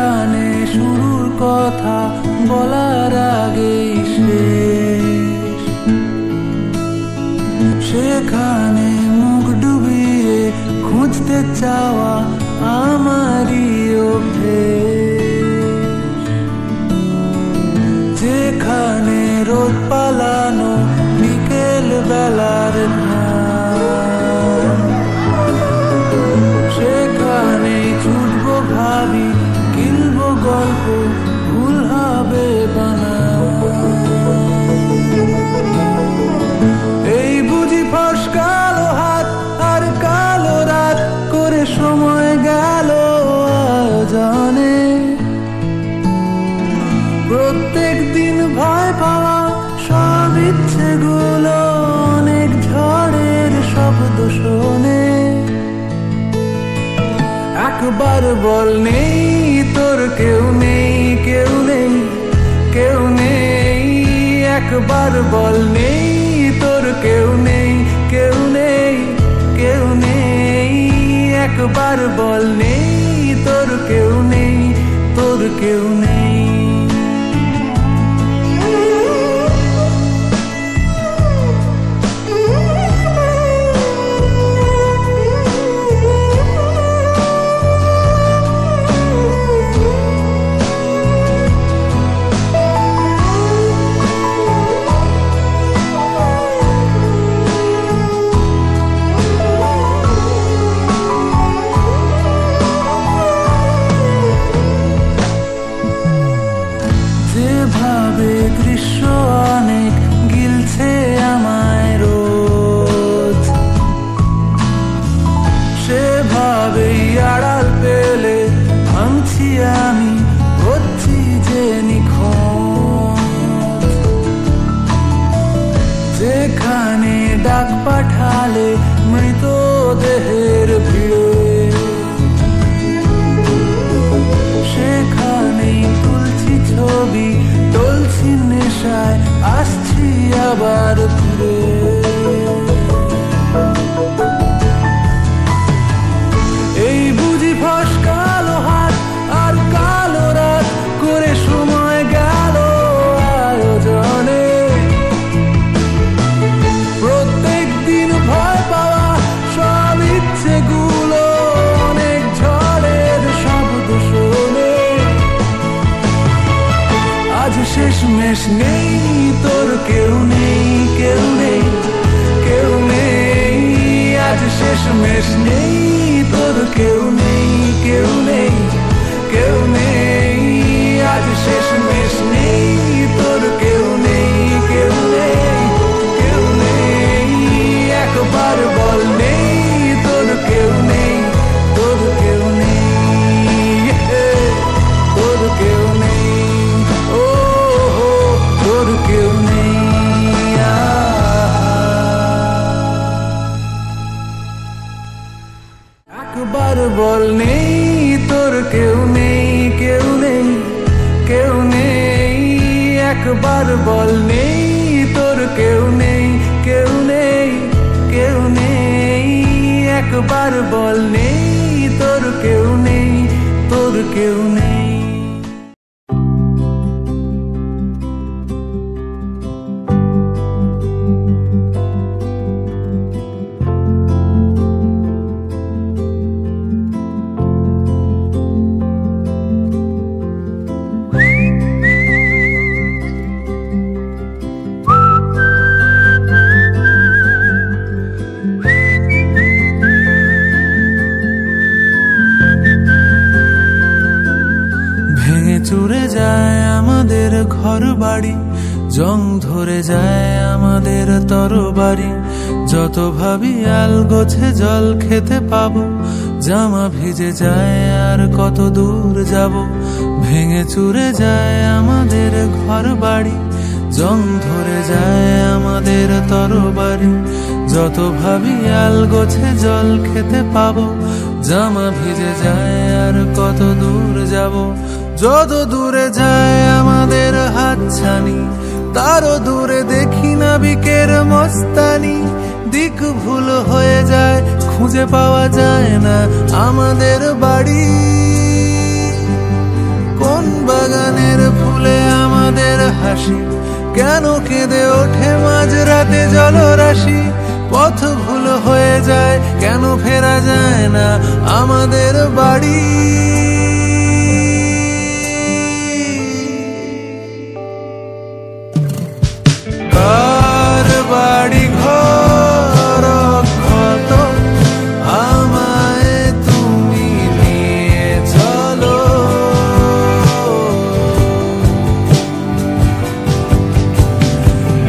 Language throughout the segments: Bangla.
যেখানে শুরুর কথা বলার আগেই শেষ, সেখানে মুখ ডুবিয়ে খুঁজতে চাওয়া আমারই অভ্যেস। যেখানে রোদ পালানো বিকেল বেলার ধান, সেখানেই ছুটবো ভাবি কিনবো গল্প ভুল হবে বানা। এই বুঝি ফসকালো হাত আর কালো রাত করে সময় গেল জানে। প্রত্যেক দিন ভয় পাওয়া সব ইচ্ছেগুলো অনেক ঝড়ের শব্দ শোনে। একবার বল নেই তোর কেউ নেই, কেউ নেই, কেউ নেই। একবার বল নেই তোর কেউ নেই, কেউ নেই, কেউ নেই। একবার বল নেই তোর কেউ নেই, তোর কেউ নেই। যেভাবে গ্রীষ্ম অনেক গিলছে আমায় রোজ, সেভাবেই আড়াল পেলে ভাঙছি আমি, হচ্ছি যে নিখোঁজ। যেখানে ডাক পাঠালে মৃতদেহের ভিড়ে, সেখানেই তুলছি ছবি, টলছি নেশায়, আসছি আবার ফিরে। এই বুঝি ফসকালো হাত আর কালো রাত করে সময় গেল আয়োজনে। প্রত্যেক দিন ভয় পাওয়া সব ইচ্ছেগুলো অনেক ঝড়ের শব্দ শোনে। আজ শেষমেশ নেই তোর কেউ নেই, কেউ নেই, কেউ নেই। আজ শেষমেশ নেই তোর কেউ নেই, কেউ নেই, কেউ নেই। আজ শেষমেশ নেই তোর কেউ নেই, কেউ নেই, কেউ নেই। একবার বল নেই তোর কেউ নেই, তোর কেউ নেই, তোর কেউ নেই, ও তোর কেউ নেই। একবার বল নেই তোর কেউ নেই, কেউ নেই, কেউ নেই। একবার বল নেই তোর কেউ নেই, কেউ নেই, কেউ নেই। একবার বল নেই তোর কেউ নেই, তোর কেউ নেই। চুরে যায় আমাদের ঘর বাড়ি, জং ধরে যায় আমাদের তরবারি। যত ভাবি আলগোছে জল খেতে পাবো, জামা ভিজে যায় আর কত দূর যাব। ভেঙে চুরে যায় আমাদের ঘর বাড়ি, জং ধরে যায় আমাদের তরবারি। যত ভাবি আলগোছে জল খেতে পাবো, জামা ভিজে যায় আর কত দূর যাব। যত দূরে যায় আমাদের হাতছানি, তারও দূরে দেখি নাবিকের মস্তানি। দিক ভুল হয়ে যায়, খুঁজে পাওয়া যায় না আমাদের বাড়ি। আমাদের হাসি, কেন কেঁদে ওঠে মাঝরাতে জলরাশি। পথ ভুল হয়ে যায়, কেন ফেরা যায় না আমাদের বাড়ি। কার বাড়ি ঘর ক্ষত, আমায় তুমি নিয়ে চলো।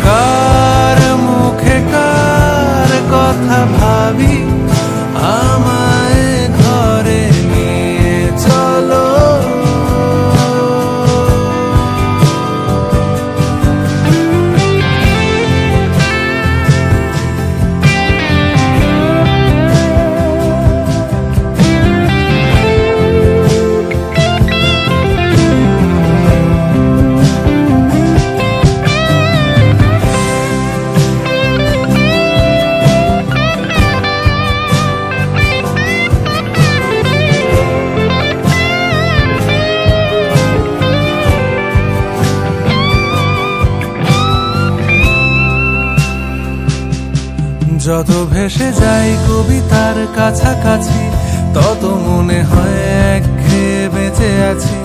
কার মুখে কার কথা ভাবি, আমায় ঘরে নিয়ে চলো। যত ভেসে যাই কবিতার কাছাকাছি, তত মনে হয় একঘেয়ে বেঁচে আছি।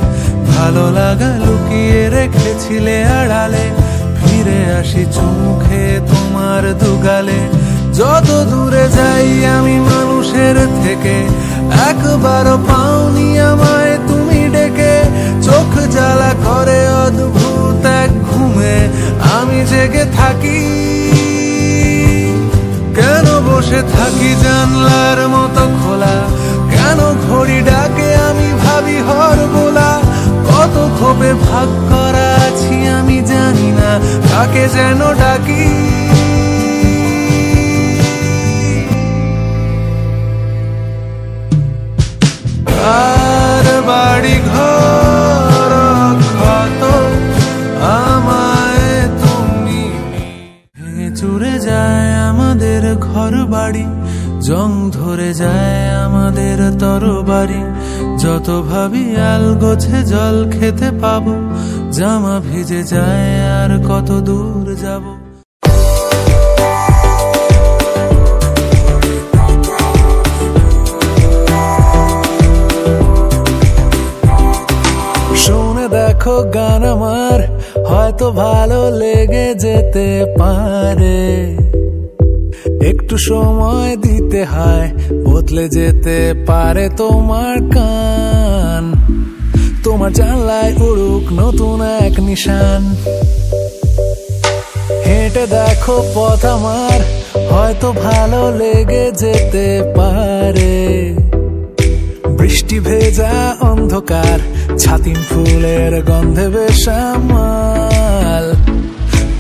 ভালো লাগা লুকিয়ে রেখেছিলে আড়ালে, ফিরে আসি চোখে তোমার দুগালে। যত দূরে যাই আমি মানুষের থেকে, একবারও পাওনি আমায় তুমি ডেকে। চোখ জ্বালা করে অদ্ভুত এক ঘুমে আমি জেগে থাকি। কেন বসে থাকি জানলার মতো খোলা, কেন ঘড়ি ডাকে আমি ভাবি হরবোলা। কত ক্ষোভে ভাগ করা আছি আমি জানি না, কাকে যেন ডাকি। কার বাড়ি ঘর ক্ষত, আমায় তুমি ভেঙে চুরে যায় আমাদের ঘর বাড়ি। জং ধরে যায় আমাদের তরবারি। যত ভাবি আল গোছে জল খেতে পাবো, জামা ভিজে যায় আর কত দূর যাব। শুনে দেখো গান আমার, হয়তো ভালো লেগে যেতে পারে। একটু সময় দিতে হয়, বদলে যেতে পারে তোমার কান। তোমার জানলায় উড়ুক নতুন এক নিশান। হেঁটে দেখো পথ আমার, হয়তো ভালো লেগে যেতে পারে। বৃষ্টি ভেজা অন্ধকার, ছাতিম ফুলের গন্ধে বেসামাল।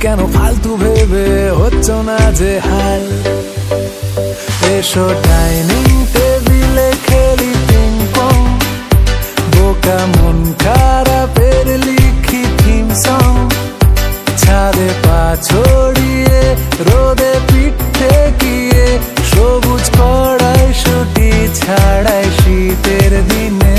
কেন ফালতু ভেবে হচ্ছ না যে হাল। এসো ডাইনিং টেবিলে খেলি পিং পং, বোকা মন খারাপের লিখি থিম সং। ছাদে পা ছড়িয়ে রোদে পিঠে গিয়ে, সবুজ কড়াইশুঁটি ছাড়াই শীতের দিনে।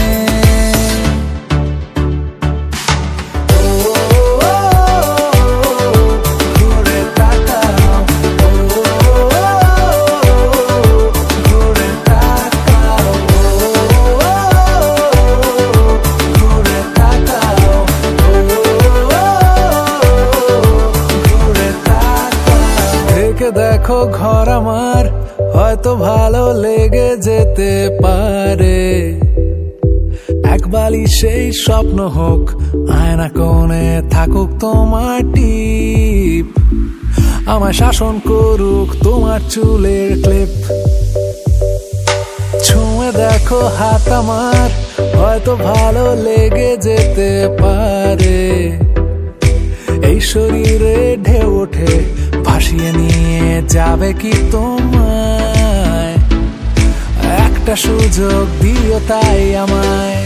দেখো ঘর আমার, হয়তো ভালো লেগে যেতে পারে। এক বালিশেই স্বপ্ন হোক, আয়না কোণে থাকুক তোমার টিপ। আমায় শাসন করুক তোমার চুলের ক্লিপ। ছুঁয়ে দেখো হাত আমার, হয়তো ভালো লেগে যেতে পারে। এই শরীরে ঢেউ ওঠে, ভাসিয়ে নিয়ে যাবে কি তোমায়। একটা সুযোগ দিও তাই আমায়।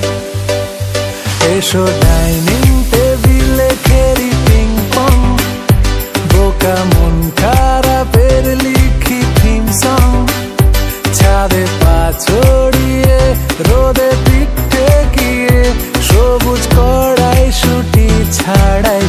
এসো ডাইনিং টেবিলে খেলি পিং পং, বোকা মন খারাপের লিখি থিম সং। ছাদে পা ছড়িয়ে রোদে পিঠে গিয়ে, সবুজ কড়াইশুঁটি ছাড়াই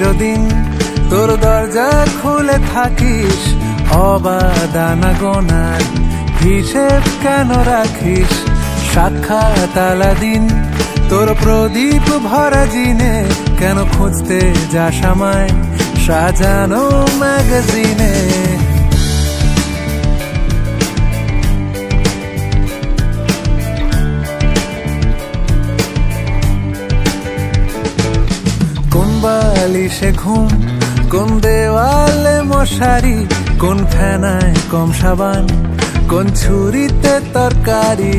চিরদিন তোর দরজা খুলে থাকিস, অবাদানা গোনার হিসেব কেন রাখিস? সাক্ষাৎ আলাদিন তোর প্রদীপ ভরা জিনে কেন খুঁজতে যাস আমায় সাজানো ম্যাগাজিনে? কোন বালিশে ঘুম, কোন দেওয়ালে মশারি, কোন ফেনায় কম সাবান, কোন ছুরিতে তরকারি?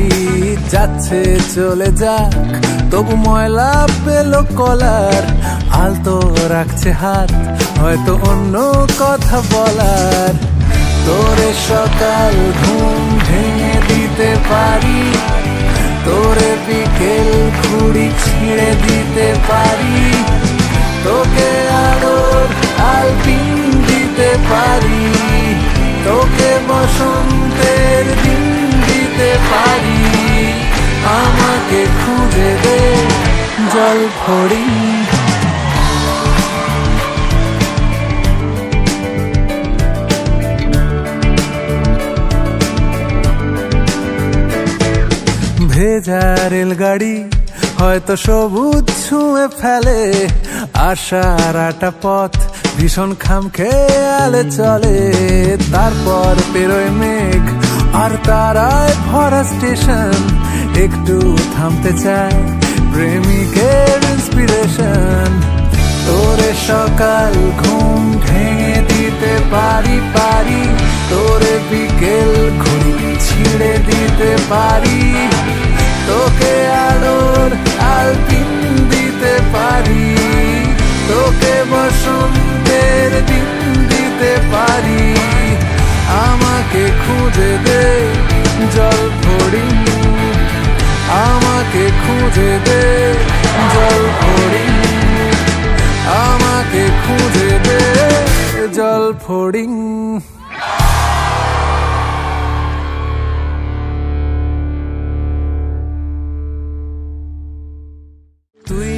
যাচ্ছে চলে যাক তবু ময়লা পেল কলার, আলতো রাখছে হাত হয়তো অন্য কথা বলার। তোরে সকাল ঘুম ভেঙে দিতে পারি, তোরে বিকেল ঘুড়ি ছিঁড়ে দিতে পারি, তোকে আলোর আলপিন দিতে পারি, তোকে বসন্তের দিন দিতে পারি। আমাকে খুঁজে দে জল ফড়িং, ভেজা রেলগাড়ি হয়তো সবুজ ছুঁয়ে ফেলে, আশার আটা পথ ভীষণ খামখেয়ালে চলে। তারপর পেরোয় মেঘ আর তারায় ভরা স্টেশন, একটু থামতে চায় প্রেমিকের ইন্সপিরেশন। তোরে সকাল ঘুম ভেঙে দিতে পারি, তোরে বিকেল ঘুড়ি ছিঁড়ে দিতে পারি, তোকে আলোর আলপিন দিতে পারি, তোকে বসন্তের দিন দিতে পারি। আমাকে খুঁজে দে জল ফড়িং, আমাকে খুঁজে দে জল ফড়িং, আমাকে খুঁজে দে জল ফড়িং। তুই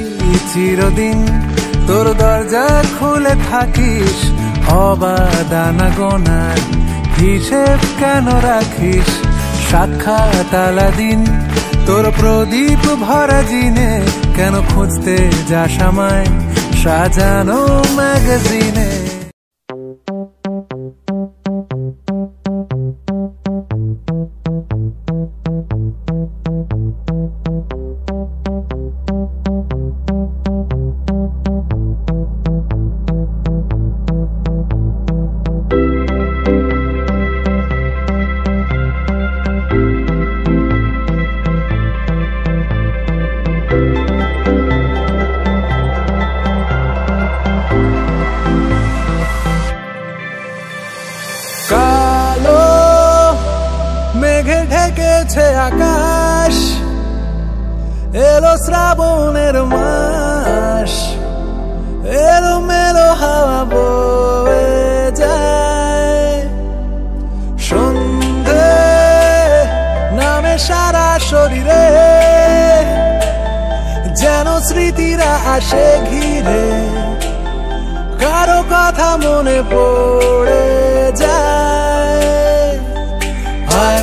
চিরদিন তোর দরজা খুলে থাকিস, অবাদানা গোনার হিসেব কেন রাখিস? সাক্ষাৎ আলাদিন তোর প্রদীপ ভরা জিনে কেন খুঁজতে যাস আমায় সাজানো ম্যাগাজিনে? আকাশ এলো শ্রাবণের মাস, এলো মেলো হাওয়া বয়ে যায়, সন্ধে নামে সারা শরীরে যেন স্মৃতিরা আসে ঘিরে, কারো কথা মনে পড়ে যায়।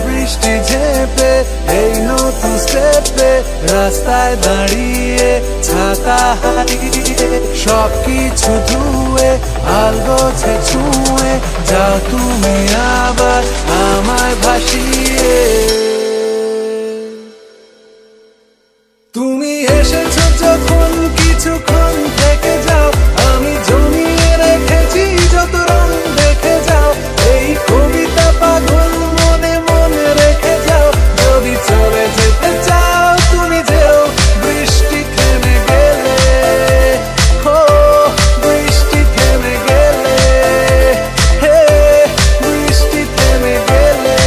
বৃষ্টি ঝেপে এই নতুন স্টেপে রাস্তায় দাঁড়িয়ে ছাতা হারিয়ে সবকিছু ধুয়ে আলগোছে ছুঁয়ে যাও তুমি আবার আমায় ভাসিয়ে। তুমি এসেছো যখন কিছুক্ষণ থেকে যাও, আমি জমিয়ে রেখেছি যত রং দেখে যাও, এই কবিতা পাগল মনে মনে রেখে যাও। যদি চলে যেতে চাও তুমি যেও, বৃষ্টি থেমে গেলে, ও বৃষ্টি থেমে গেলে, হে বৃষ্টি থেমে গেলে।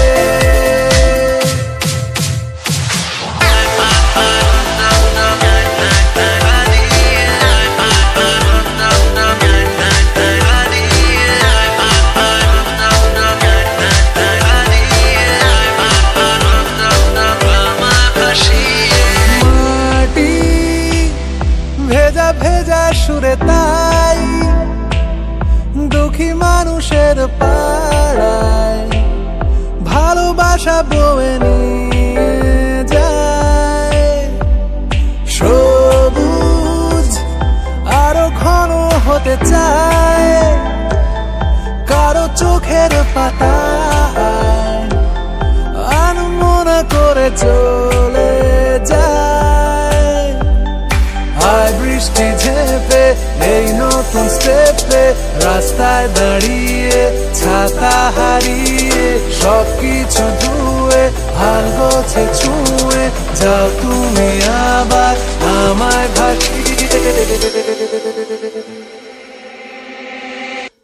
বয়ে নিয়ে যায়। সবুজ আরো ঘন হতে চায়, কারো চোখের পাতায় আনমনা করে চলে যায়। আয় বৃষ্টি ঝেপে এই নতুন স্টেপে, রাস্তায় দাঁড়িয়ে ছাতা হারিয়ে সবকিছু ধুয়ে হাল গোছে ছুঁয়ে যাও তুমি আবার আমায় ভাসিয়ে।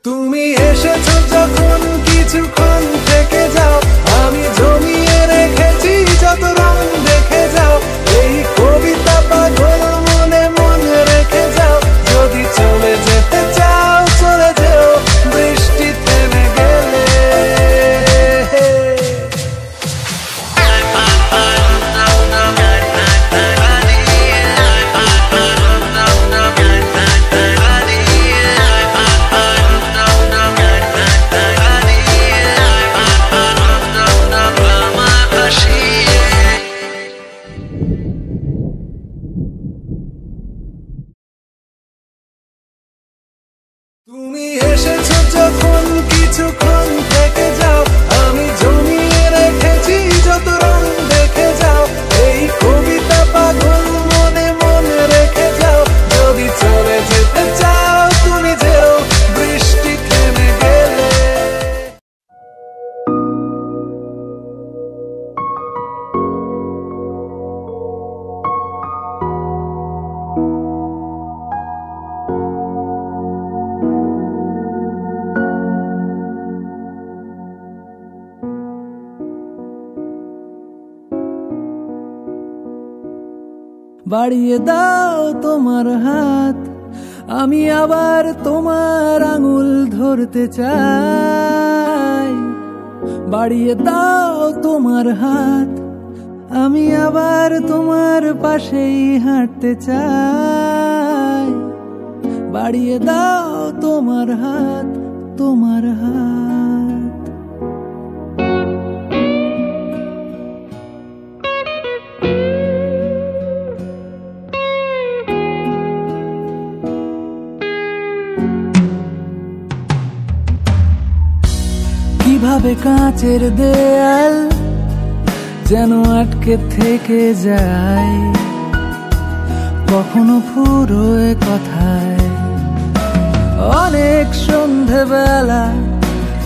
তুমি এসেছো যখন কিছুক্ষণ থেকে যাও, আমি জমিয়ে রেখেছি যত রং দেখে যাও। এই কবিতা পাগল মনে মনে রেখে যাও, যদি চলে যেতে চাও চলে যেও বৃষ্টি থেমে গেলে। তুমি এসেছো যখন কিছুক্ষণ থেকে যাও, আমি জমিয়ে রেখেছি যত রং দেখে যাও। এই কবিতা পাগল মনে মনে রেখে যাও, যদি চলে যেতে চাও তুমি যেও বৃষ্টি থেমে গেলে। বাড়িয়ে দাও তোমার হাত, আমি আবার তোমার আঙুল ধরতে চাই। বাড়িয়ে দাও তোমার হাত, আমি আবার তোমার পাশেই হাঁটতে চাই। বাড়িয়ে দাও তোমার হাত, তোমার হাত। কিভাবে কাঁচের দেয়াল যেন আটকে থেকে যায়, কখনো ফুরোয় কথায়। অনেক সন্ধেবেলা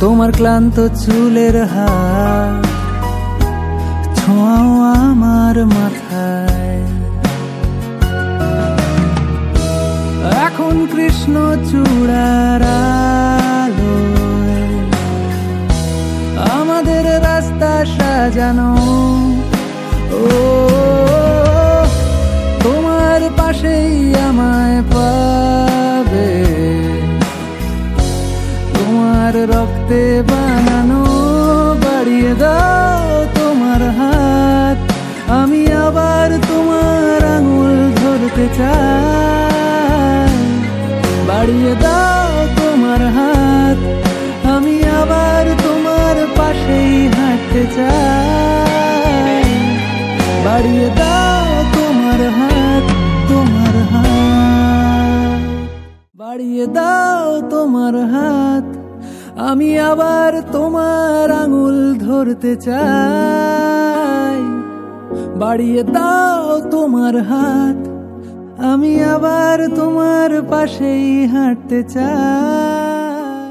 তোমার ক্লান্ত চুলের হাত ছোঁয়াও আমার মাথায়। এখন কৃষ্ণ চূড়ার আলোয় আমাদের রাস্তা সাজানো। ও তোমার পাশেই আমায় পাবে, তোমার রক্তে বানানো। বাড়িয়ে দাও তোমার হাত, আমি আবার তোমার আঙুল ধরতে চাই। বাড়িয়ে দাও তোমার হাত, আমি আবার তোমার পাশেই হাঁটতে চাই। বাড়িয়ে দাও তোমার হাত, তোমার হাত। বাড়িয়ে দাও তোমার হাত, আমি আবার তোমার আঙুল ধরতে চাই। বাড়িয়ে দাও তোমার হাত, আমি আবার তোমার পাশেই হাঁটতে চাই।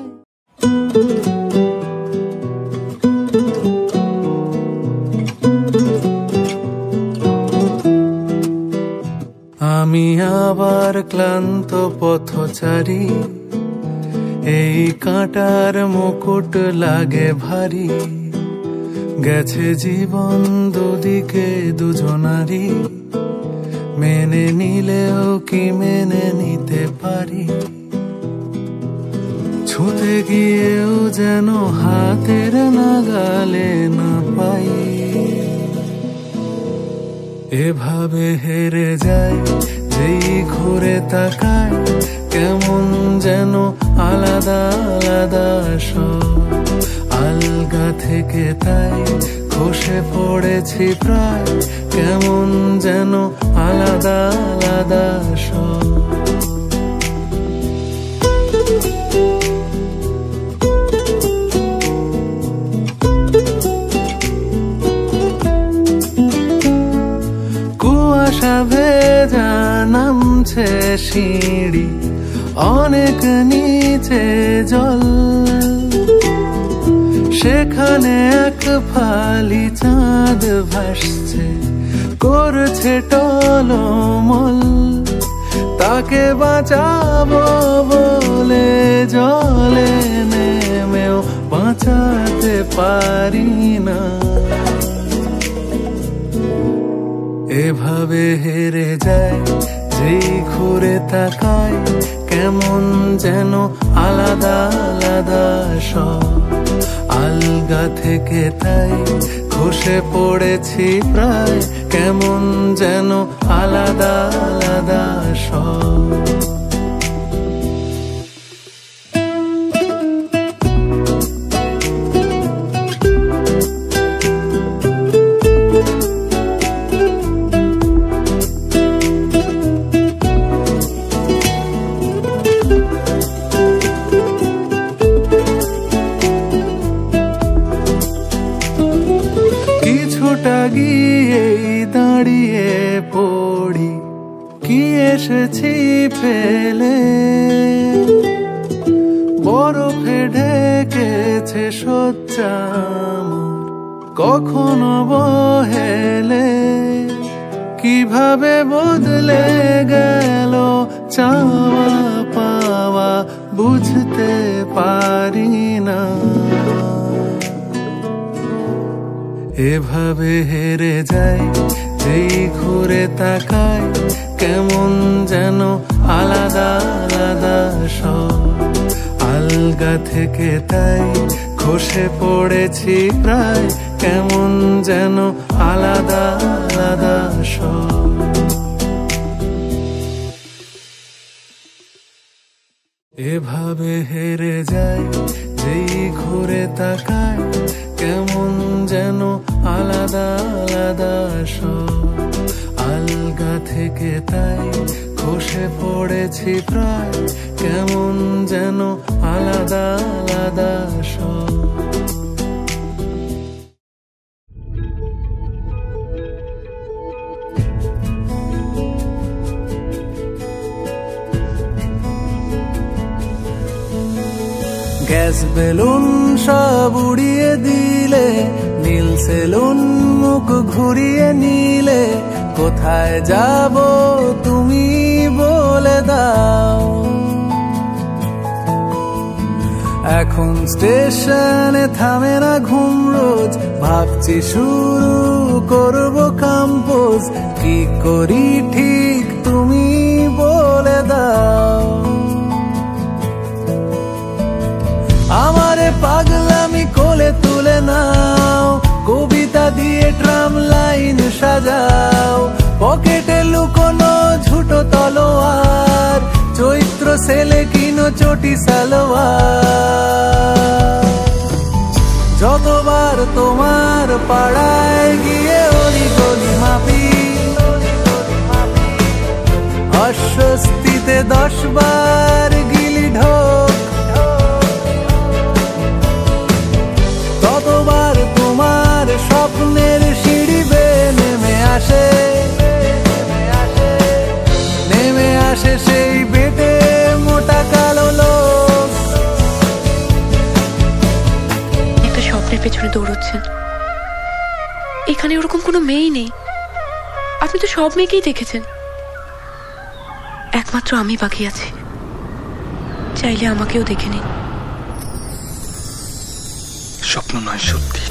আমি আবার ক্লান্ত পথচারী, এই কাঁটার মুকুট লাগে ভারী। গেছে জীবন দুদিকে দুজনারই, মেনে নিলেও কি মেনে নিতে পারি। ছুঁতে গিয়েও যেন হাতের নাগালে না পাই। এভাবে হেরে যায় যেই ঘুরে তাকায়, কেমন যেন আলাদা আলাদা সব। আলগা থেকে তাই খসে পড়েছি প্রায় কেমন যেন আলাদা আলাদা সব। কুয়াশা ভেজা নামছে সিঁড়ি, অনেক নিচে জল, সেখানে এক ফালি চাঁদ ভাসছে, করছে টলমল। তাকে বাঁচাবো বলে জলে নেমেও বাঁচাতে পারি না। এভাবে হেরে যায় যেই ঘুরে তাকায় কেমন যেন আলাদা আলাদা সব। আলগা থেকে তাই খসে পড়েছি প্রায় কেমন যেন আলাদা আলাদা সব। গিয়েই দাঁড়িয়ে পড়ি কি এসেছি ফেলে, বরফে ঢেকেছে শয্যা আমার কখনো বহেলে। কিভাবে বদলে গেল চাওয়া পাওয়া বুঝতে পারি না। এভাবে হেরে যাই যেই ঘুরে তাকায় কেমন যেন আলাদা আলাদা সব। আলগা থেকে তাই খসে পড়েছি প্রায় কেমন যেন আলাদা আলাদা সব। এভাবে হেরে যাই যেই ঘুরে তাকায় কেমন যেন আলাদা আলাদা সব। আলগা থেকে তাই খসে পড়েছি প্রায় কেমন যেন আলাদা আলাদা সব। গ্যাস বেলুন সব উড়িয়ে দিলে, নীল সেলুন মুখ ঘুরিয়ে নিলে, কোথায় যাব তুমি বলে দাও। এখন স্টেশনে থামে না ঘুম রোজ, ভাবছি শুরু করব কম্পোজ। কি করি ঠিক তুমি বলে দাও। আমারে পাগলামি কোলে তুলে নাও, কবিতা দিয়ে ট্রাম লাইন সাজাও। পকেটে লুকোনো ঝুটো তলোয়ার, চৈত্র সেলে কিনো চটি সালোয়ার। যতবার তোমার পাড়ায় গিয়ে অলি গলি মাপি, অস্বস্তিতে 10 বার গিলি ঢোক। ততবার তোমার স্বপ্নের সিঁড়ি বেয়ে নেমে আসে, নেমে আসে সেই বেটে মোটা কালো লোক। একটা স্বপ্নের পেছনে দৌড়চ্ছেন, এখানে ওরকম কোনো মেয়েই নেই। আপনি তো সব মেয়েকেই দেখেছেন, একমাত্র আমি বাকি আছি। চাইলে আমাকেও দেখে নিন। স্বপ্ন নয়, সত্যি।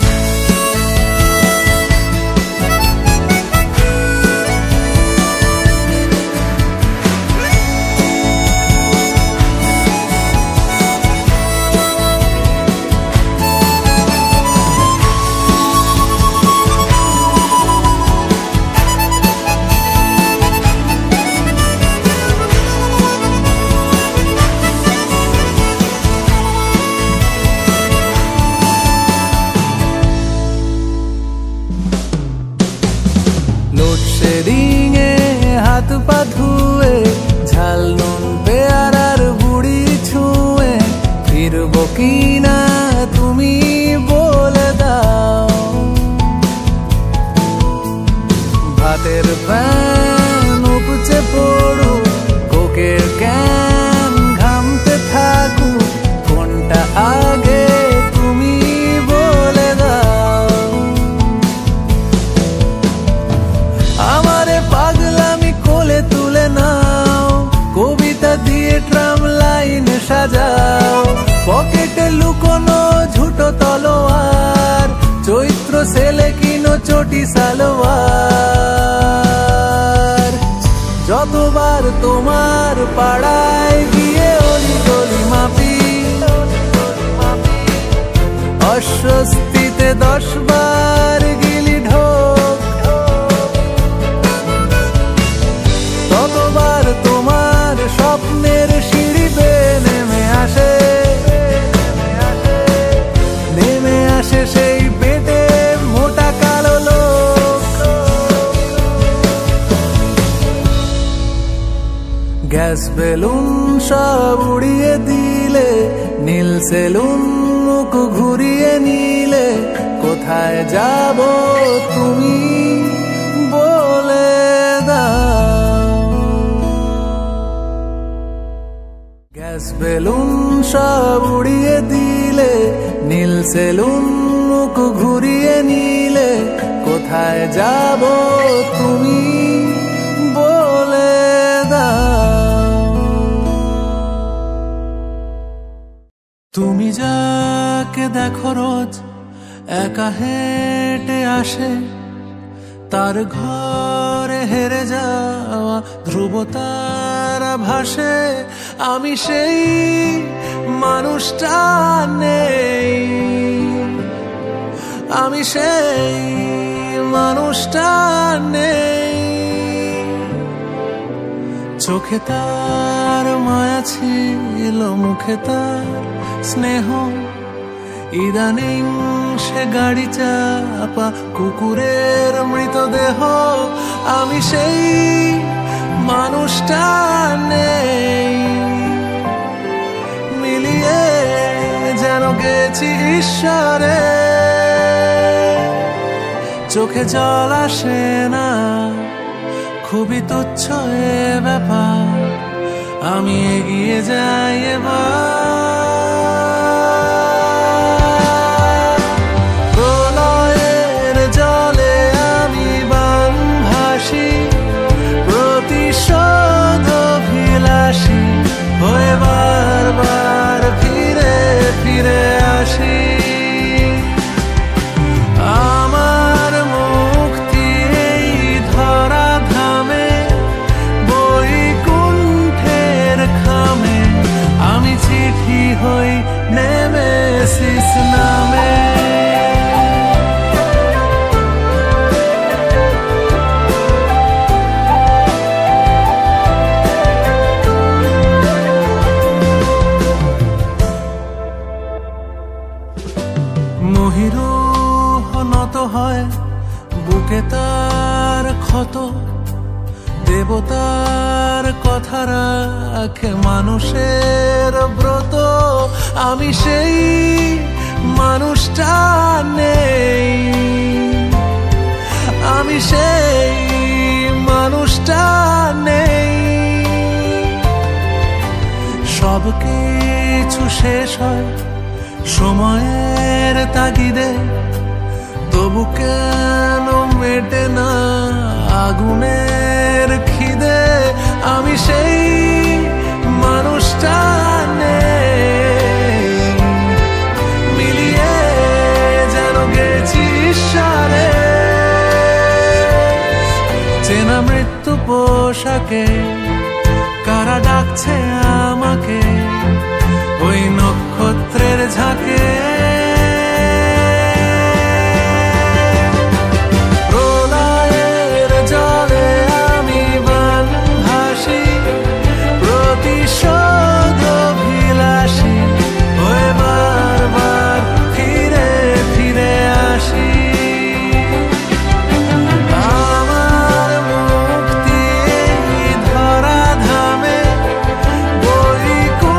কোটি সালোয়ার। যতবার তোমার পাড়ায় গিয়ে অলি গলি মাপি, অস্বস্তিতে 10 বার গিলি ঢোক, ততবার তোমার স্বপ্নের সিঁড়ি বেয়ে নেমে আসে, নেমে আসে সেই পেটে মোটা কালো লোক। গ্যাস বেলুন সব উড়িয়ে দিলে, নীল সেলুন মুখ ঘুরিয়ে নিলে, কোথায় যাব তুমি বলে দাও। গ্যাস বেলুন সব উড়িয়ে দিলে, নীল সেলুন মুখ ঘুরিয়ে নিলে, কোথায় যাব তুমি বলে দাও। তুমি যাকে দেখো রোজ একা হেঁটে আসে, তার ঘরে হেরে যাওয়া ধ্রুবতারা ভাসে। আমি সেই মানুষটা নেই, আমি সেই মানুষটা নেই। চোখে তার মায়া ছিল, মুখে তার স্নেহ, ইদানিং সে গাড়ি চাপা কুকুরের মৃতদেহ। আমি সেই মানুষটা নেই, মিলিয়ে যেন গেছি ঈশ্বরে। চোখে জল আসে না, খুবই তুচ্ছ এ ব্যাপার, আমি এগিয়ে যাই এবার। প্রলয়ের জলে আমি বান ভাসি, প্রতিশোধ অভিলাষী হয়ে বারবার ফিরে ফিরে আসি। আমার মুক্তি এই ধরা ধামে, বৈকুণ্ঠের খামে, আমি চিঠি হই নেমেসিস নামে। মহিরূহ নত হয়, বুকে তার ক্ষত, দেবতার কথা রাখে মানুষের ব্রত। আমি সেই মানুষটা নেই, আমি সেই মানুষটা নেই। সব কিছু শেষ হয় সময়ের তাগিদে, তবু কেন মেটে না আগুনের খিদে। আমি সেই মানুষটা নেই, মিলিয়ে যেন গেছি ঈশ্বরে। চেনা মৃত্যু পোশাকে কারা ডাকছে আমাকে, ওই নক্ষত্রের ঝাঁকে। প্রলয়ের জলে আমি বান ভাসি, প্রতিশোধ অভিলাষী হয়ে বারবার ফিরে ফিরে আসি। আমার মুক্তি এই ধরা ধামে, বৈকুণ্ঠের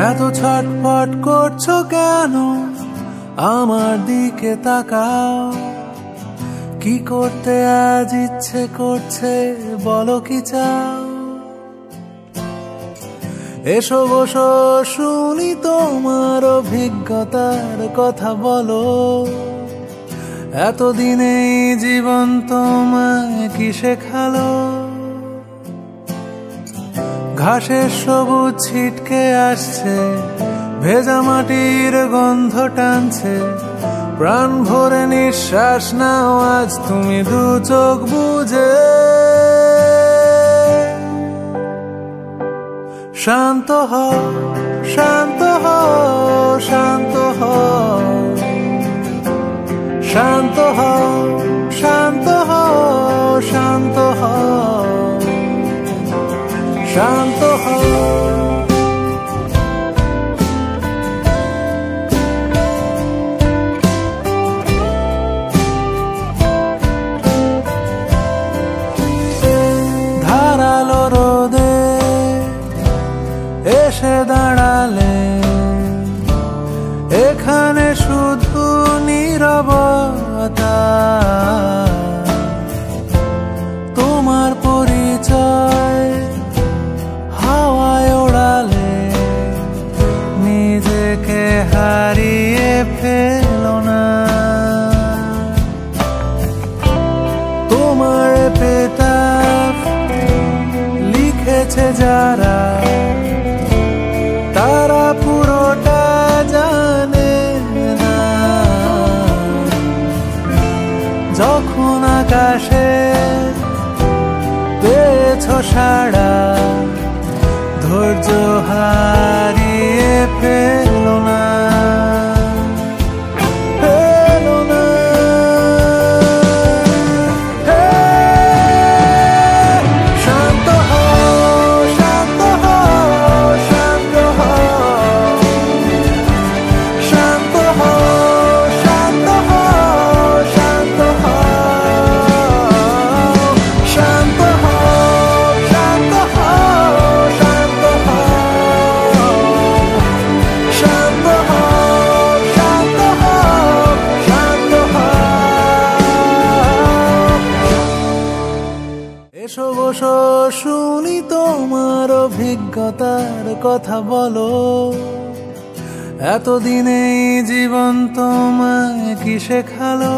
এত ছটফট করছো কেন? আমার দিকে তাকাও, কি করতে আজ ইচ্ছে করছে বলো কি চাও? এসো বসো শুনি তোমার অভিজ্ঞতার কথা বলো, এতদিনে জীবন তোমায় কি শেখালো? ঘাসের সবুজ ছিটকে আসছে, ভেজা মাটির গন্ধ টানছে, প্রাণ ভরে নিঃশ্বাস নাও আজ তুমি দু চোখ বুঝে। শান্ত হও, শান্ত হও, শান্ত হও, শান্ত হও, শান্ত হও, শান্ত হও, শান্ত হও। ধারালো রোদে এসে দাঁড়ালে, এখানে শুধু নীরবতা, তোমার পরিচয় হাওয়ায় ওড়ালে, নিজেকে হারিয়ে ফেলো না। তোমার পেতাব লিখেছে যারা, তারা পুরোটা জানে না। যখন আকাশে পেয়েছো সাড়া, ধৈর্য হারিয়ে ফেলো না, ফেলো না। শান্ত হও, শান্ত হও, শান্ত হও, শান্ত হও, শান্ত হও, শান্ত হও, শান্ত হও, শান্ত হও, শান্ত হও, শান্ত হও, শান্ত হও, শান্ত হও। এসো বসো শুনি তোমার অভিজ্ঞতার কথা বলো, এতদিনে জীবন তোমায় কি শেখালো?